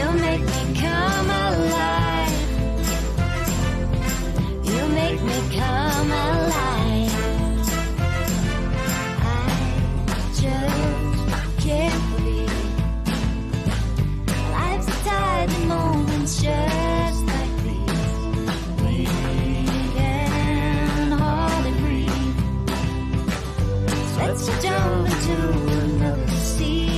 You make me come alive. You make me come alive. I just can't believe life's a tiny moments just like these. We can hardly breathe. So let's jump into another sea.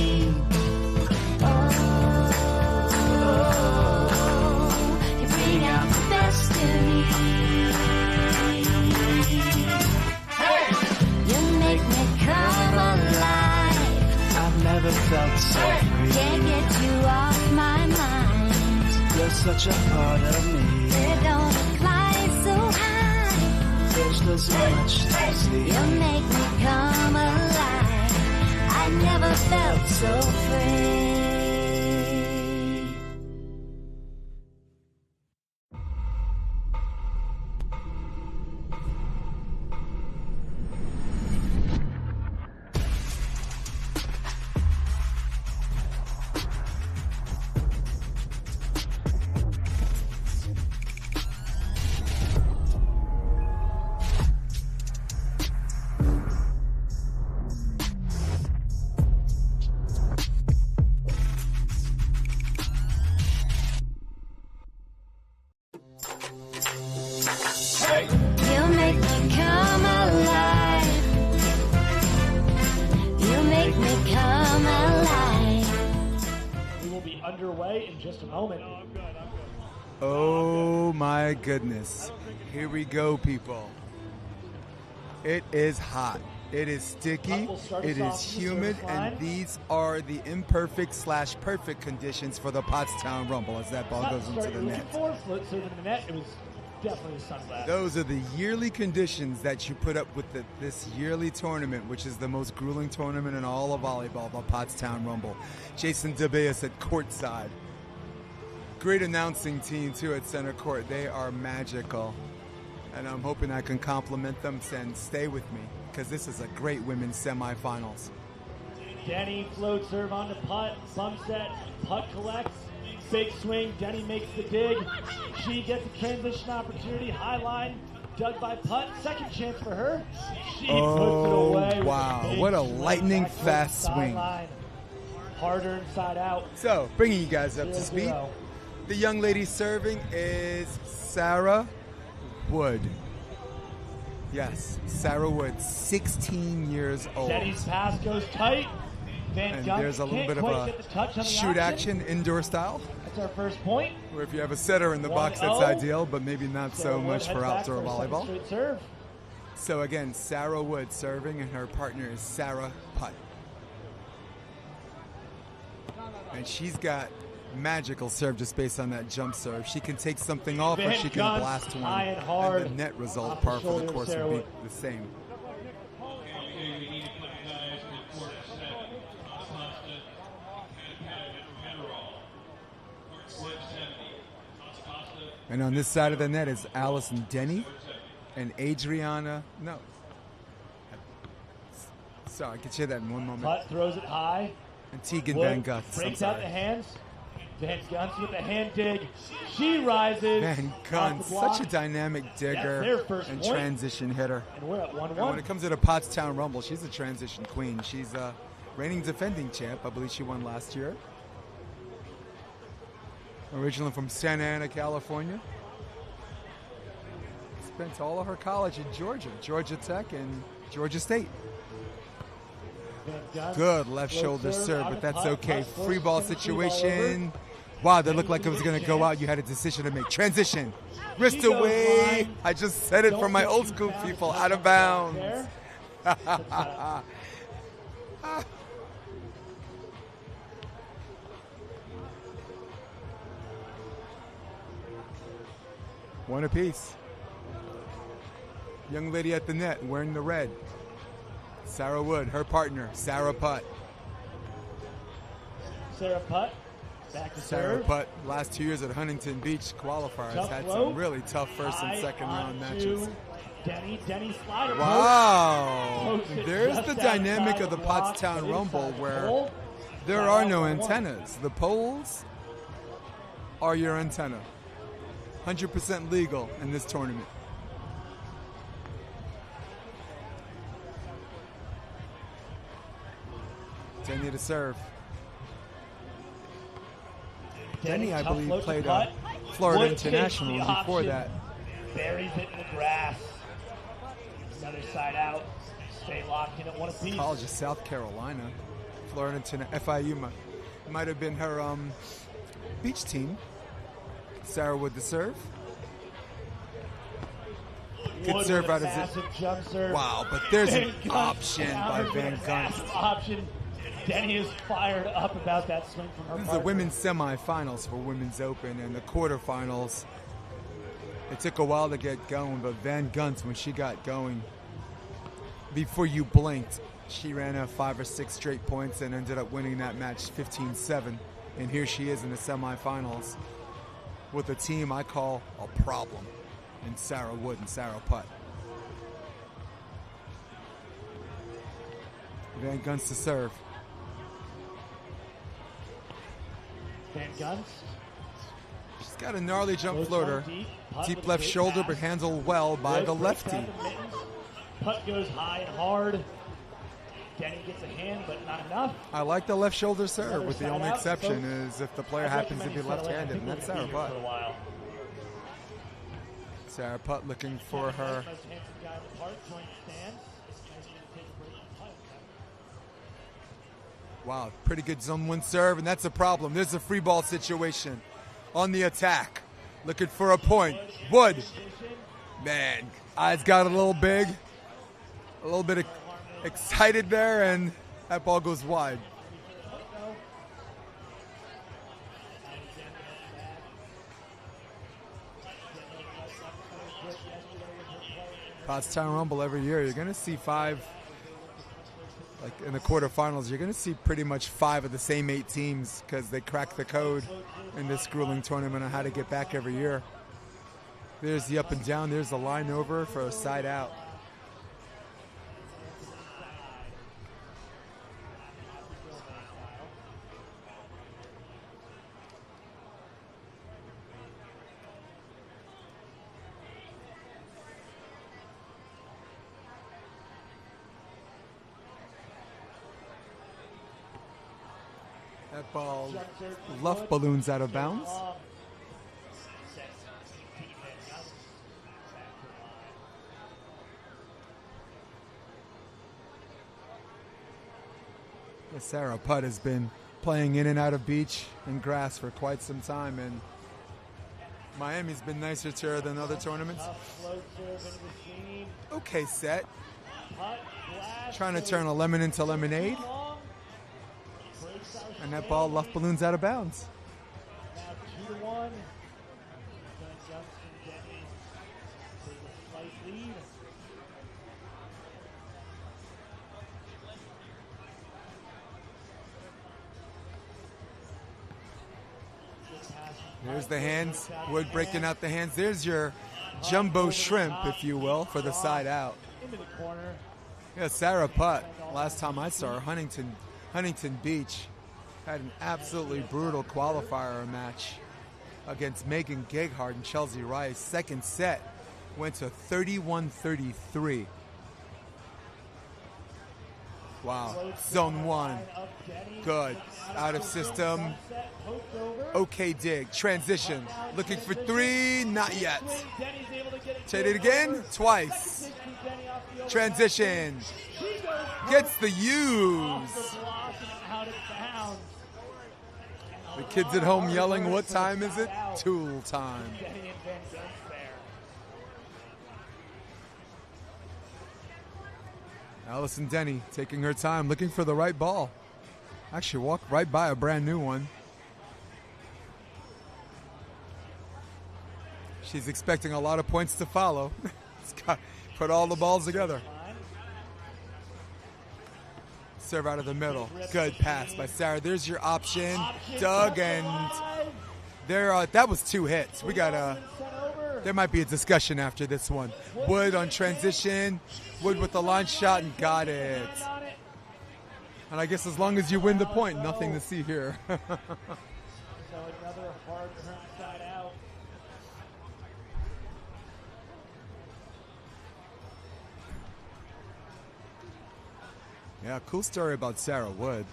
Never felt so free. Can't get you off my mind. You're such a part of me. They don't fly so high. There's so much to see. You make me come alive. I never felt so free. Oh my goodness. Here we go, people. It is hot. It is sticky. It is humid. And these are the imperfect / perfect conditions for the Pottstown Rumble as that ball goes into the net. It was definitely a sunglass. Those are the yearly conditions that you put up with this yearly tournament, which is the most grueling tournament in all of volleyball, the Pottstown Rumble. Jason DeBeas at courtside. Great announcing team, too, at center court. They are magical. And I'm hoping I can compliment them and stay with me, because this is a great women's semifinals. Denney floats serve on the Putt. Bump set. Putt collects. Big swing. Denney makes the dig. She gets a transition opportunity. High line. Dug by Putt. Second chance for her. She puts it away. Wow. What a lightning fast swing. Harder inside out. So, bringing you guys up to speed. The young lady serving is Sara Wood. Yes, Sara Wood, 16 years old. Denney's pass goes tight. And there's a little bit of a shoot action, indoor style. That's our first point. Where if you have a setter in the box, that's ideal, but maybe not so much for outdoor volleyball. So again, Sara Wood serving, and her partner is Sara Putt. And she's got magical serve just based on that jump serve. She can take something off or she can blast one. And the net result par for the course would be the same. And on this side of the net is Allison Denney and Adriana. No. Sorry, I can share that in one moment. Putt throws it high. And Teegan Van Gunst. Breaks out the hands. Van Gunst with the hand dig. She rises. Van Gunst, such a dynamic digger and transition hitter. And we're at 1-1. And when it comes to the Pottstown Rumble, she's a transition queen. She's a reigning defending champ. I believe she won last year. Originally from Santa Ana, California. Spent all of her college in Georgia, Georgia Tech and Georgia State. Good left shoulder serve, but that's okay. Free ball situation. Wow, that looked like it was going to go out. You had a decision to make. Transition. Wrist away. I just said it for my old school people. Out of bounds. One apiece. Young lady at the net wearing the red. Sara Wood, her partner, Sara Putt. Sara Putt, back to Sara serve. Putt, last 2 years at Huntington Beach qualifiers, had some really tough first and second round matches. Denney slider. Wow. There's the dynamic of the Pottstown Rumble where There are no antennas. The poles are your antenna. 100% legal in this tournament. Denney to serve. Denney, I believe, played Florida International before that. Buries it in the grass. Another side out. Stay locked in at one apiece. College of South Carolina. Florida International. FIU might have been her beach team. Sara with the serve. Good serve out of it. Wow, but there's an option by Van Gunst. Option. Denney is fired up about that swing from her. This is the women's semifinals for Women's Open, and the quarterfinals. It took a while to get going, but Van Gunst, when she got going, before you blinked, she ran out 5 or 6 straight points and ended up winning that match 15-7. And here she is in the semifinals with a team I call a problem in Sara Wood and Sara Putt. Van Gunst to serve. Van Gunst. She's got a gnarly jump floater. Deep left shoulder, but handled well by the lefty. Putt goes high and hard. Denney gets a hand, but not enough. I like the left shoulder serve, with the only exception is if the player happens to be left-handed, and that's Sara Putt. Sara Putt looking for her. Wow, pretty good zone 1 serve, and that's a problem. There's a free ball situation on the attack. Looking for a point. Wood. Man, eyes got a little big. A little bit excited there, and that ball goes wide. Pottstown Rumble every year. You're going to see 5, like in the quarterfinals, you're going to see pretty much 5 of the same 8 teams because they crack the code in this grueling tournament on how to get back every year. There's the up and down. There's the line over for a side out. That ball luff balloons out of bounds. Sara Putt has been playing in and out of beach and grass for quite some time, and Miami's been nicer to her than other tournaments. Okay, set. Trying to turn a lemon into lemonade. And that ball luff balloons out of bounds. Now 2-1. Gunst and Denney take a slight lead. There's the hands. Wood breaking out the hands. There's your jumbo shrimp, if you will, for the side out. Into the corner. Yeah, Sara Putt. Last time I saw her, Huntington Beach, had an absolutely brutal qualifier match against Megan Geghard and Chelsea Rice. Second set went to 31-33. Wow. Zone 1. Good. Out of system. Okay dig. Transition. Looking for 3. Not yet. Take it again. Twice. Transition. Gets the use. The kids at home yelling, what time is it? Tool time. Allison Denney taking her time, looking for the right ball. Actually walked right by a brand new one. She's expecting a lot of points to follow. Put all the balls together. Serve out of the middle. Good pass by Sara. There's your option. Doug, and there. That was 2 hits. We got there might be a discussion after this one. Wood on transition. Wood with the line shot and got it. And I guess as long as you win the point, nothing to see here. So another hard turn side out. Yeah, cool story about Sara Wood.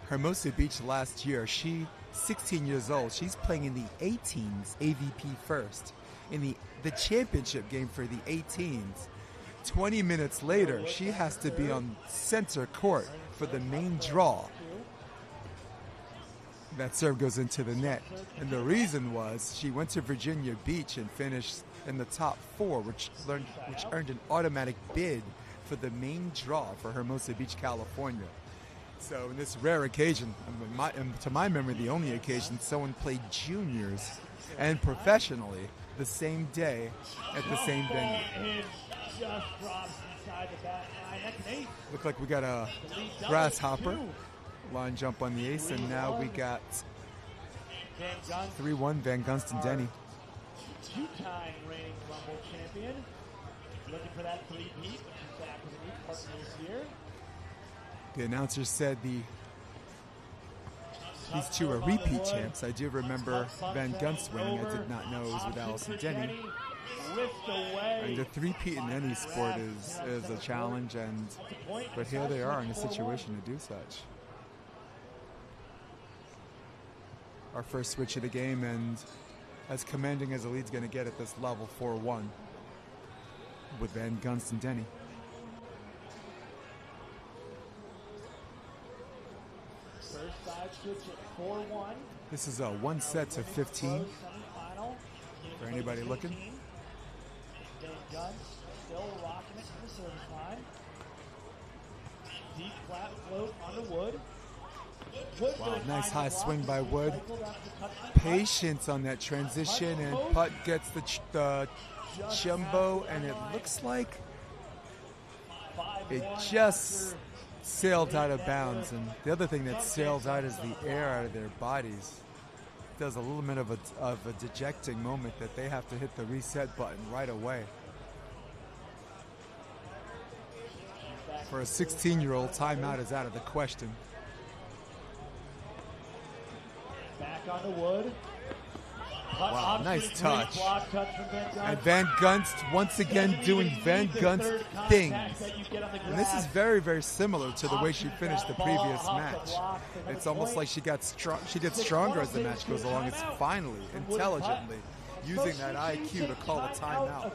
Hermosa Beach last year, 16 years old, she's playing in the 18s AVP first in the championship game for the 18s. 20 minutes later, she has to be on center court for the main draw. That serve goes into the net. And the reason was she went to Virginia Beach and finished in the top 4, which earned an automatic bid for the main draw for Hermosa Beach, California. So in this rare occasion, to my memory, the only occasion someone played juniors and professionally the same day at the same venue. Just drops inside the back line. That's an ace. Look like we got a grasshopper line jump on the ace, and now we got 3-1 Van Gunst and Denney. Two-time reigning Rumble champion. Looking for that 3-peat, which is back with a new partner this year. The announcer said these two are repeat champs. I do remember Van Gunst winning. I did not know it was with Allison Denney. And a three-peat in any sport is a challenge, but here they are in a situation to do such. Our first switch of the game, and as commanding as the lead's going to get at this level, 4-1 with Van Gunst and Denney. First side switch at 4-1. This is a 1 set to 15 for anybody looking. Van Gunst still rocking it to the service line. Deep flat float onto Wood. Wow, nice high swing by Wood. Patience on that transition, and Putt gets the jumbo, and it looks like it just sailed out of bounds. And the other thing that sails out is the air out of their bodies. There's a little bit of a dejecting moment that they have to hit the reset button right away. For a 16-year-old, timeout is out of the question. Back on the Wood. Wow, nice touch. And Van Gunst once again doing Van Gunst things. And this is very, very similar to the way she finished the previous match. It's almost like she gets stronger as the match goes along. It's finally, intelligently, using that IQ to call a timeout.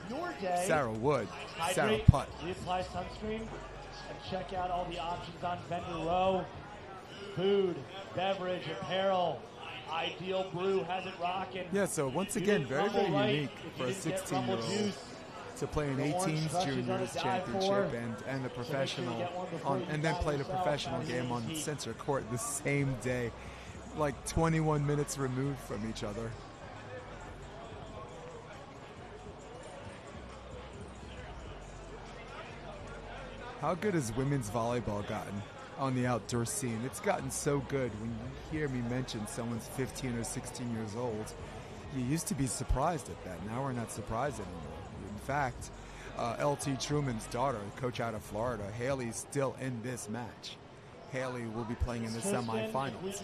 Sara Wood, Sara Putt. Reapply sunscreen and check out all the options on vendor row. Food, beverage, apparel. Ideal Brew has it rocking. Yeah, so once again, very, very unique for a 16-year-old to play an 18s juniors championship and the professional, and then play the professional game on center court the same day, like 21 minutes removed from each other. How good has women's volleyball gotten on the outdoor scene? It's gotten so good. When you hear me mention someone's 15 or 16 years old, you used to be surprised at that. Now we're not surprised anymore. In fact, LT Truman's daughter, coach out of Florida, Haley's still in this match. Haley will be playing in the semifinals.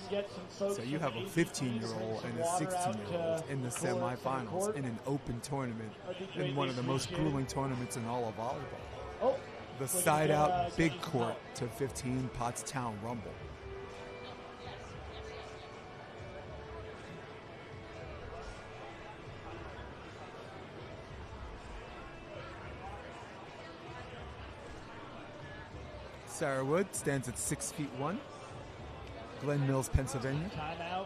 So you have a 15-year-old and a 16-year-old in the semifinals in an open tournament, in one of the most grueling tournaments in all of volleyball. The side-out big court to 15 Pottstown Rumble. Sara Wood stands at 6'1", Glen Mills, Pennsylvania. Timeout.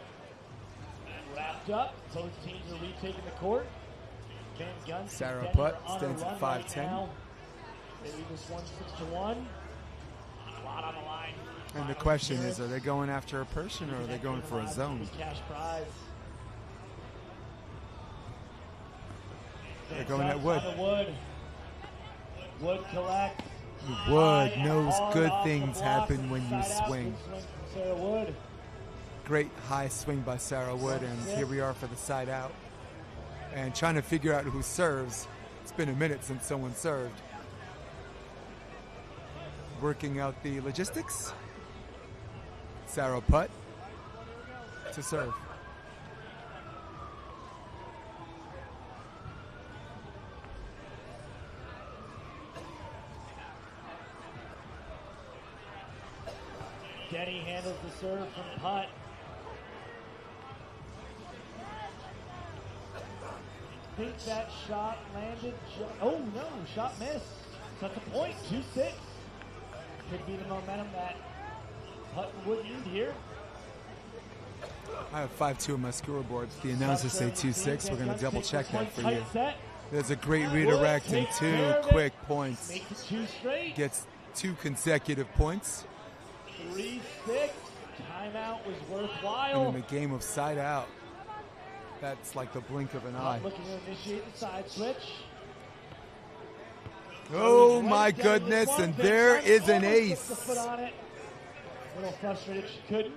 Wrapped up. Both teams are retaking the court. Van Gunst. Sara Putt stands at 5'10". Maybe this one's 6-1. A lot on the line. And the question is, are they going after a person or are they going for a zone? Cash prize. They're going at Wood. Wood collects. Wood knows good things happen when you swing. Great high swing by Sara Wood, and here we are for the side out. And trying to figure out who serves. It's been a minute since someone served. Working out the logistics. Sara Putt to serve. Denney handles the serve from Putt. I think that shot landed. Oh no, shot missed. That's a point. 2-6. Could be the momentum that Putt would need here. I have 5-2 on my scoreboard. The announcers say 2-6. We're going to double check that for you. There's a great redirect and 2 quick points. Makes it 2 straight. Gets 2 consecutive points. 3-6. Timeout was worthwhile. And in a game of side out, that's like the blink of an eye. Looking to initiate the side switch. Oh my goodness, and there is an ace. A little frustrated she couldn't.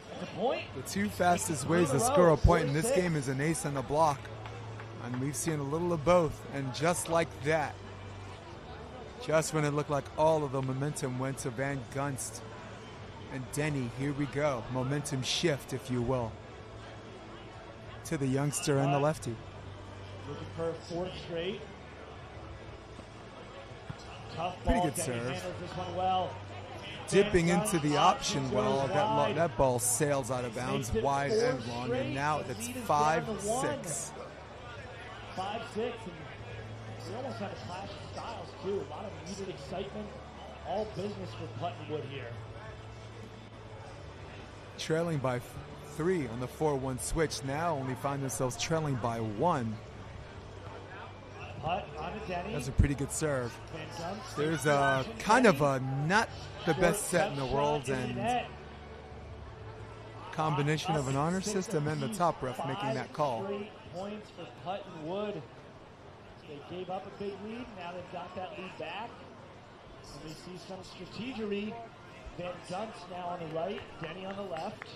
That's a point. The 2 fastest ways to score a point in this game is an ace and a block. And we've seen a little of both. And just like that, just when it looked like all of the momentum went to Van Gunst and Denney, here we go. Momentum shift, if you will, to the youngster and the lefty. Looking for a 4th straight. Tough ball. Pretty good Denney serve. handles this one well. Dipping into the option well, that ball sails out of bounds, wide and long, and now that's 5-6. 5-6, and we almost had a clash of styles too. A lot of muted excitement, all business for Putt and Wood here. Trailing by 3 on the 4-1 switch, now only find themselves trailing by 1. Putt on to Denney. That's a pretty good serve. Van Gunst. There's a kind of a not the best set in the world, and combination of an honor system and the top ref making that call. 5 straight points for Putt and Wood. They gave up a big lead. Now they've got that lead back. And we see some strategery. Van Gunst now on the right, Denney on the left.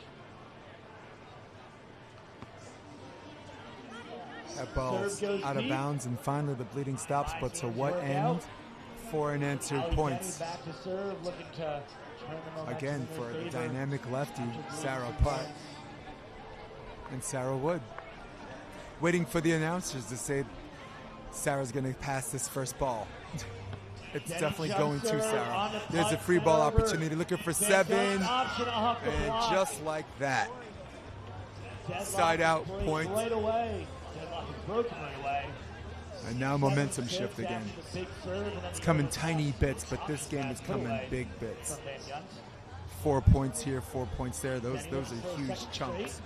That ball's out of bounds, and finally the bleeding stops, but to what end? For an answered points. Back to serve, looking to turn the momentum Again, in for their the favor. dynamic lefty, Sara Putt and Sara Wood. Waiting for the announcers to say Sara's going to pass this first ball. It's definitely going to Sara. There's a free ball opportunity, looking for 7, and just like that, side out point. Right away. Deadlock is broken right away. And now momentum shift again. It's coming tiny bits, but this game is coming big bits. 4 points here, 4 points there. Those are huge chunks.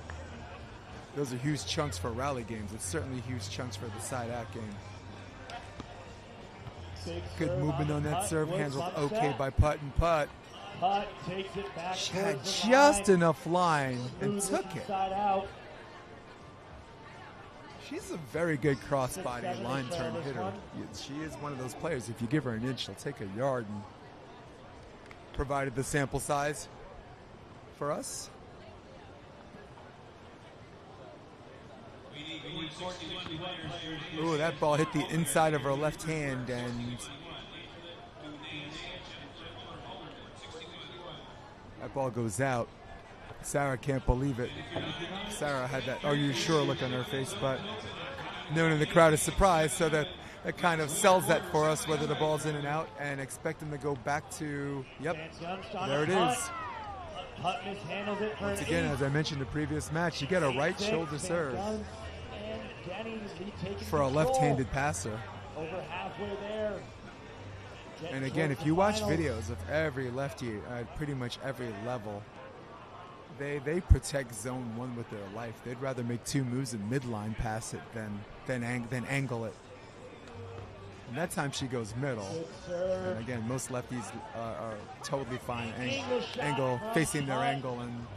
Those are huge chunks for rally games. It's certainly huge chunks for the side out game. Good movement on that serve, handled okay by Putt, and Putt Putt takes it back. had just enough line and took it. She's a very good crossbody line turn hitter. She is one of those players, if you give her an inch, she'll take a yard, and provided the sample size for us. Ooh, that ball hit the inside of her left hand, and that ball goes out. Sara can't believe it. Sara had that "are you sure" look on her face, but no one in the crowd is surprised, so that kind of sells that for us, whether the ball's in and out, and expect them to go back to, yep, there it is. Putt mishandles it for Once again, as I mentioned in the previous match, you get a right shoulder serve for a left-handed passer. Over halfway there. And again, if you watch videos of every lefty at pretty much every level, they protect zone 1 with their life. They'd rather make 2 moves and midline pass it than angle it. And that time she goes middle. And again, most lefties are totally fine angle facing their angle and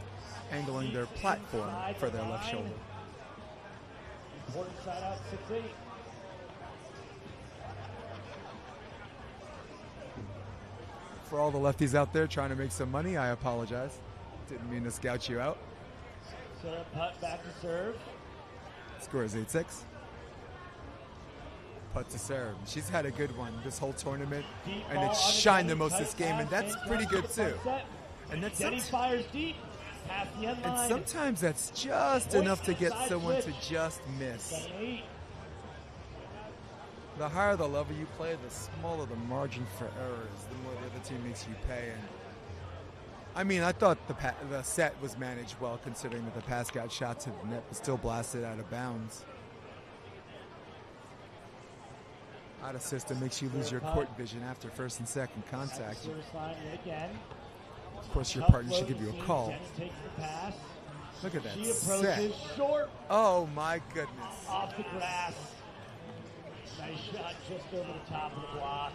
angling their platform for their left shoulder. Important side out 6-8. For all the lefties out there trying to make some money, I apologize. Didn't mean to scout you out. Sara Putt back to serve. Score is 8-6. Putt to serve. She's had a good one this whole tournament, and it's shined the most this game, and that's pretty good too. And that's Denney fires deep. Past the end line. and sometimes that's just enough to get someone to just miss. 7-8. The higher the level you play, the smaller the margin for errors, the more the other team makes you pay. And I mean, I thought the set was managed well, considering that the pass got shot to the net, but still blasted out of bounds. Out of system makes you lose your court vision after first and second contact. Service line yet again. Of course, your Tough partner should give you floating a call. seam. Denney takes the pass. Look at that She set. approaches short Oh my goodness. off the grass. Nice shot just over the top of the block.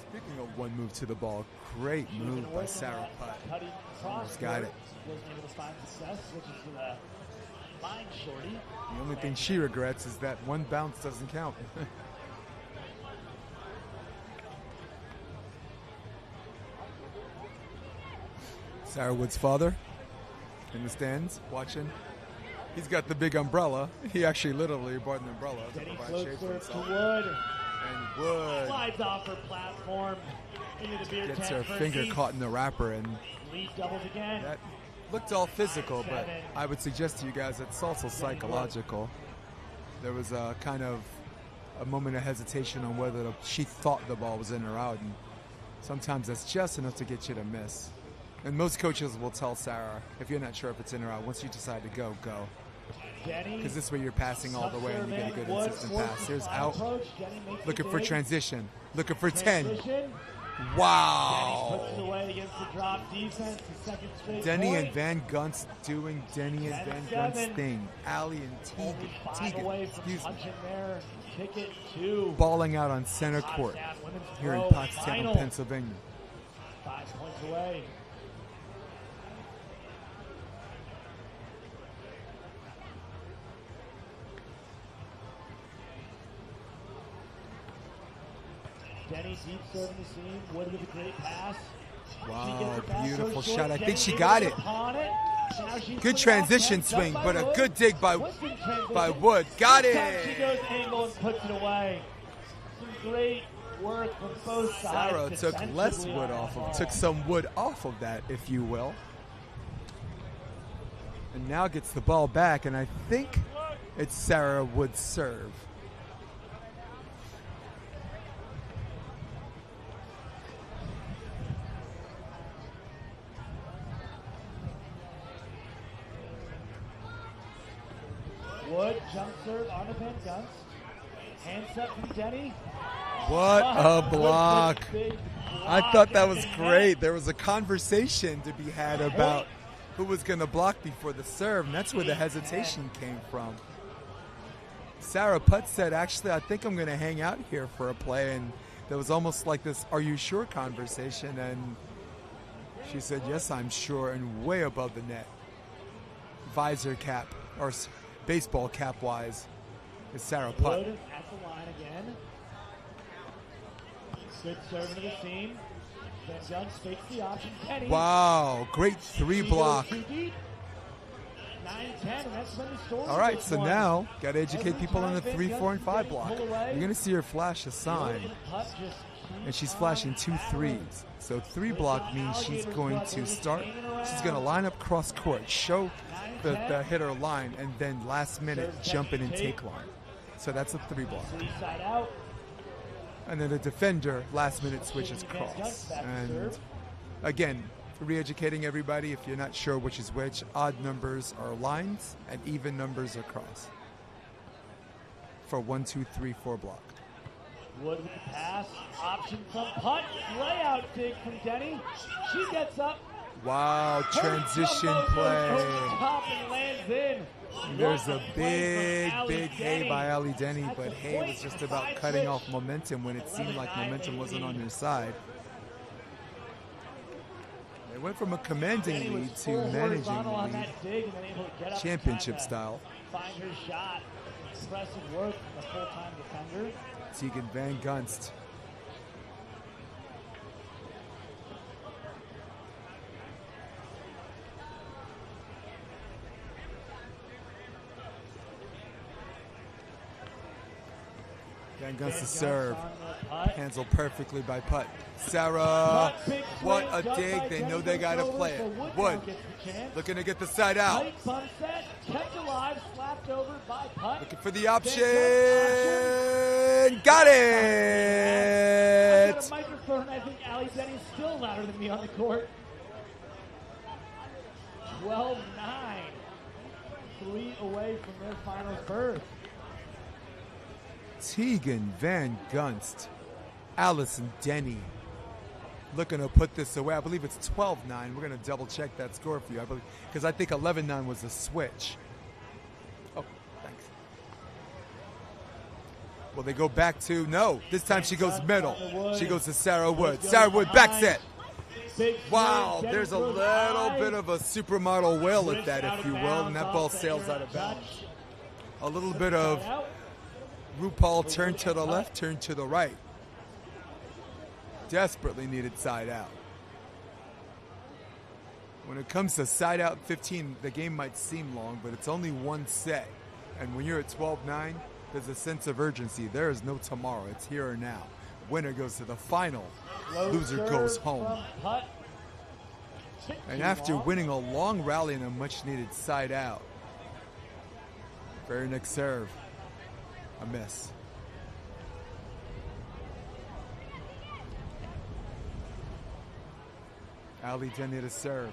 Speaking of one move to the ball, great She was move gonna by work on Sara that Putt. cutting cross Almost got court. it. Wasn't able to find success, which is to the line shorty. The only thing she regrets is that one bounce doesn't count. Sarah Wood's father in the stands watching. He's got the big umbrella. He actually literally bought an umbrella to Denney provide floats shade for serve to himself. Wood. And Wood Slides off her platform into the beer gets tent her for an finger ace. caught in the wrapper, and Lead doubles again. that looked all physical, but I would suggest to you guys it's also psychological. There was a kind of a moment of hesitation on whether she thought the ball was in or out, and sometimes that's just enough to get you to miss. And most coaches will tell Sarah, if you're not sure if it's in or out, once you decide to go, go. Denney, Because this way you're passing all the way and you get a good Wood insistent forces pass. Here's the out. approach. Denney makes Looking the for dig. transition. Looking for 10. Transition. Denney Wow. puts it away against the drop defense. The second straight Denney point. and Van Gunst doing Denney and Van Gunst 10-7. thing. Allie and Only five away Teegan, from excuse me, punching there. Kick it to balling out on center court Pottstown women's here in pro Pottstown, final. Pennsylvania. 5 points away. Denney deep serving the seam. Wood with a great pass. She Wow, gets it back, beautiful goes short. shot. I think Denney she able got to it. pawn it. Now she's Good put it transition off, swing, done but by a Wood. good dig by Twisting transition. Wood. Got This time she it. goes angle and puts it away. Some great work from both sides. Sarah took less defensively wood on off that of, ball. took some wood off of that, if you will. And now gets the ball back, and I think it's Sarah Wood's serve. Wood jump serve on the Van Gunst. Hands up from Denney. What a Wood block. puts big I block thought that at was the net. great. There was a conversation to be had about who was going to block before the serve, and that's where the hesitation came from. Sara Putt said, actually, I think I'm going to hang out here for a play, and there was almost like this "are you sure" conversation, and she said, yes, I'm sure, and way above the net. Visor cap, or baseball cap wise, is Sara Putt. Wood at the line again. Good serve into the seam. Van Gunst takes the option. Denney. Wow, great three She block. goes too deep. 9-10, and that's been the story. All right, of this so one. now got to educate Every people on the time 3, Van 4, and Gunst 5 is block. getting pulled away, You're going to see her flash a Wood sign, and Putt just keep and she's on flashing 2 battling. threes. So 3 block means she's going to start. She's going to line up cross court, show the hitter line, and then last minute jump in and take line. So that's a 3 block. Three side out. And then the defender last minute switches cross. And again, re-educating everybody, if you're not sure which is which, odd numbers are lines and even numbers are cross. For 1, 2, 3, 4 block. Wood with the pass. Option from Putt. Layout dig from Denney. She gets up. Wow, transition play. Top and lands in. There's What a play from big Allie Hay Denney. by Allie Denney, That's but a Hay was point just and about side cutting switch. off momentum when it seemed like 11-9 momentum wasn't on AVP. their side. They went from a Denney commanding was lead to full managing horizontal on the lead, that dig and then able to get up championship and style. find her shot. Impressive work from the full-time defender. Teegan Van Gunst. Van Gunst's serve. Handled perfectly by Putt. Sara, Putt, big what a dig. They know they got to play it. Wood looking to get the side out. Tight bump set, kept alive, slapped over by Putt. Looking for the option. Got I it. got a microphone. I think Ali Denney's still louder than me on the court. 12-9. 3 away from their finals berth. Teegan, Van Gunst, Allison Denney looking to put this away. I believe it's 12-9. We're going to double check that score for you, I believe, because I think 11-9 was a switch. Oh, thanks. Well, they go back to, no, this time she goes middle. She goes to Sara Wood. Sara Wood, back set. Wow, there's a little bit of a supermodel whale at that, if you will, and that ball sails out of bounds. A little bit of RuPaul turn to the left, turn to the right. Desperately needed side out. When it comes to side out 15, the game might seem long, but it's only one set. And when you're at 12-9, there's a sense of urgency. There is no tomorrow. It's here or now. Winner goes to the final. Loser goes home. And after winning a long rally and a much-needed side out, very next serve, a miss. Ali Denney to serve.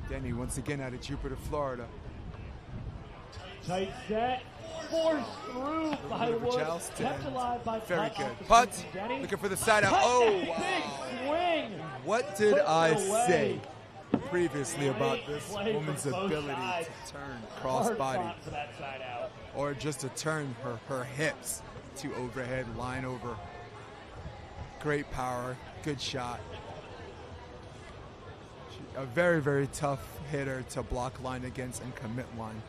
Denney once again out of Jupiter, Florida. Tight set, forced through by Little bit of a Wood, joust kept and alive by very Putt. good. Off the Putt feet from Denney. looking for the side out. Putt, Oh, big wow. swing. What did Put I it away. say previously about Great this play woman's from both ability sides. to turn Hard crossbody fought for that side out. or just to turn her hips to overhead, line over. Great power, good shot. A very, very tough hitter to block line against and commit line.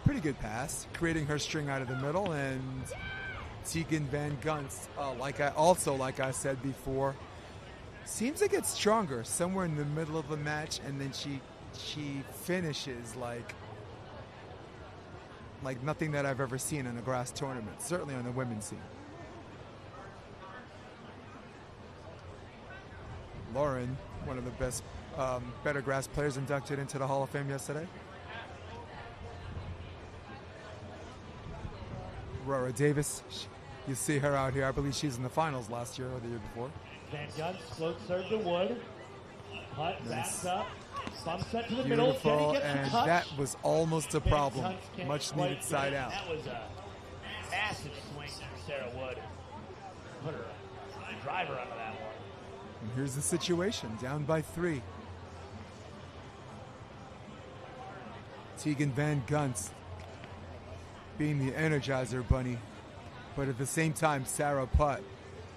Pretty good pass, creating her string out of the middle, and Teegan Van Gunst, like I said before, seems to get stronger somewhere in the middle of the match, and then she finishes like nothing that I've ever seen in a grass tournament, certainly on the women's scene. Lauren, one of the best, better grass players, inducted into the Hall of Fame yesterday. Aurora Davis, you see her out here. I believe she's in the finals last year or the year before. Van Gunst float serve to Wood. Putt backs up. Bump set to the Beautiful, middle. Denney gets and the touch. that was almost a Van problem. Gunst can't Much quite needed get side it. out. That was a massive swing for Sara Wood. Put her driver onto that one. And here's the situation, down by 3. Teegan Van Gunst being the Energizer Bunny, but at the same time, Sara Putt.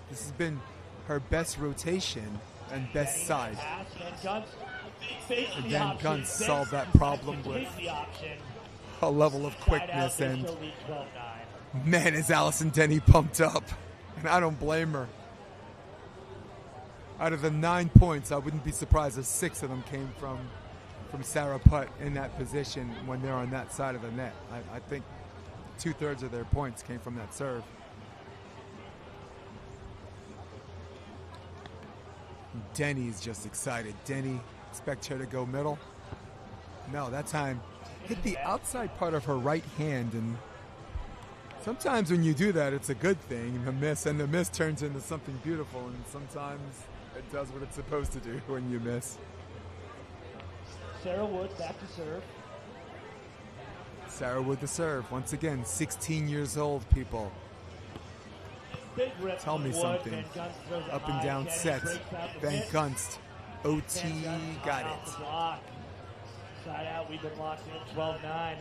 This has been her best rotation and best side. And Van Gunst solved that problem with a level of quickness, and man, is Allison Denney pumped up, and I don't blame her. Out of the 9 points, I wouldn't be surprised if 6 of them came from Sara Putt in that position when they're on that side of the net. I think 2/3 of their points came from that serve. Denney's just excited. Denney, expect her to go middle. No, that time hit the outside part of her right hand, and sometimes when you do that, it's a good thing. The miss turns into something beautiful, and sometimes it does what it's supposed to do when you miss. Sara Wood back to serve. Sara Wood to serve. Once again, 16 years old, people. Big rip Tell me from Wood. something. Van Gunst throws it Up and high. down Denney sets. breaks out the Van miss. Gunst, OT, Van Gunst got off the it. block. Side out, we've been locked in at 12-9.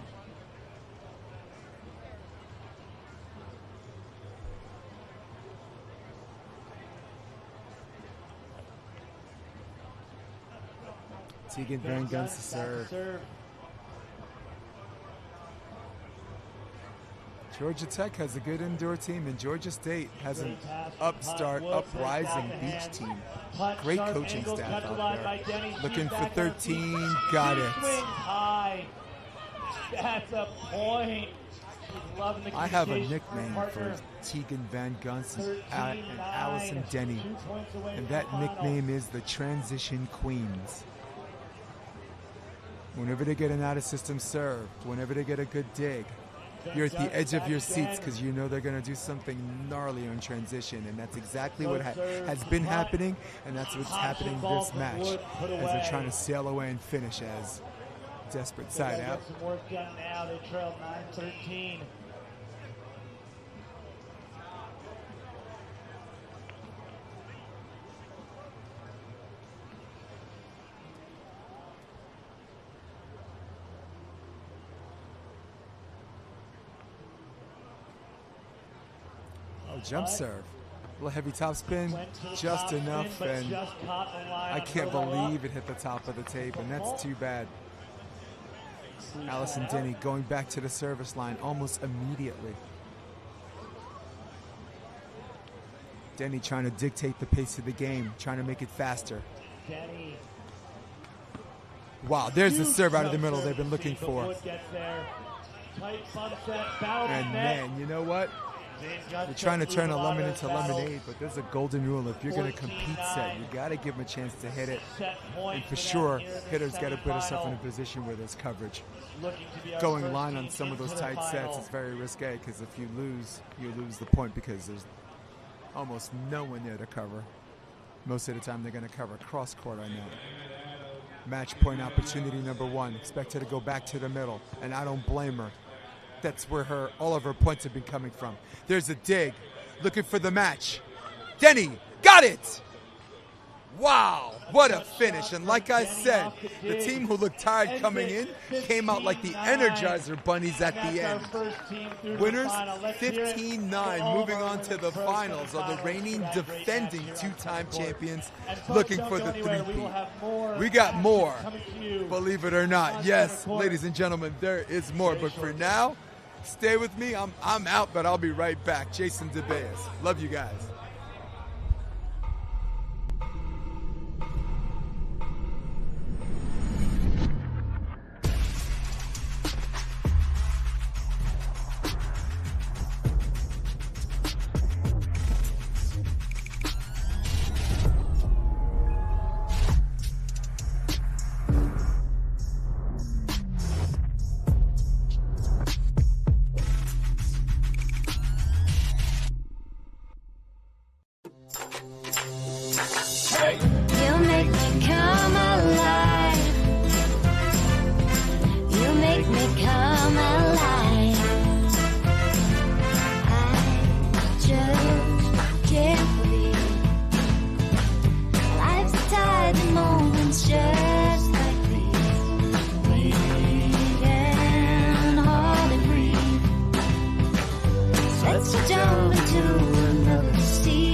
Teegan Van Gunst to serve. Georgia Tech has a good indoor team, and Georgia State has an upstart, uprising beach team. Great coaching staff out there. Looking for 13, got it. Swing high. That's a point. is loving the I have a communication nickname from for partner. Teegan Van Gunst and 13-9, Allison Denney, 2 points away and from that the final. nickname is the Transition Queens. Whenever they get an out-of-system serve, whenever they get a good dig, you're at the edge of your seats because you know they're going to do something gnarly on transition, and that's exactly what has been happening, and that's what's happening this match as they're trying to sail away and finish as desperate side out. Some work done now. They trail 9-13. Oh, jump serve. A little heavy top spin, just enough, and I can't believe it hit the top of the tape, and that's too bad. Allison Denney going back to the service line almost immediately. Denney trying to dictate the pace of the game, trying to make it faster. Wow, there's the serve out of the middle they've been looking for. And man, you know what? You're trying to turn a lemon into lemonade, but there's a golden rule. If you're going to compete set, you got to give them a chance to hit it. And for sure, hitters got to put themselves in a position where there's coverage. Going line on some of those tight sets is very risque because if you lose the point because there's almost no one there to cover. Most of the time, they're going to cover cross court on that. Match point opportunity number 1. Expect her to go back to the middle, and I don't blame her. That's where all of her points have been coming from. There's a dig, looking for the match. Denney got it! Wow, what a finish. And like I said, the team who looked tired coming in came out like the Energizer Bunnies at the end. Winners, 15-9, moving on to the finals of the reigning, defending two-time champions, looking for the three-peat. We got more, believe it or not. Yes, ladies and gentlemen, there is more. But for now, stay with me. I'm out, but I'll be right back. Jason DeBeas. Love you guys. You make me come alive. You make me come alive. I just can't believe life's a tide of moments just like these. We can hardly breathe. Let's jump into another sea.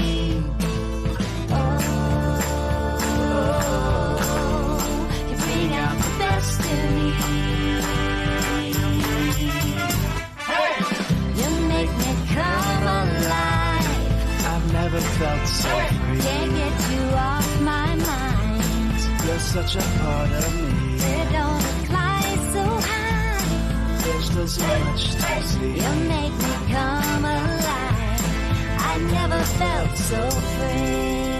Never felt so free. Can't get you off my mind. You're such a part of me. They don't fly so high. There's still so much to see. You make me come alive. I never felt so free.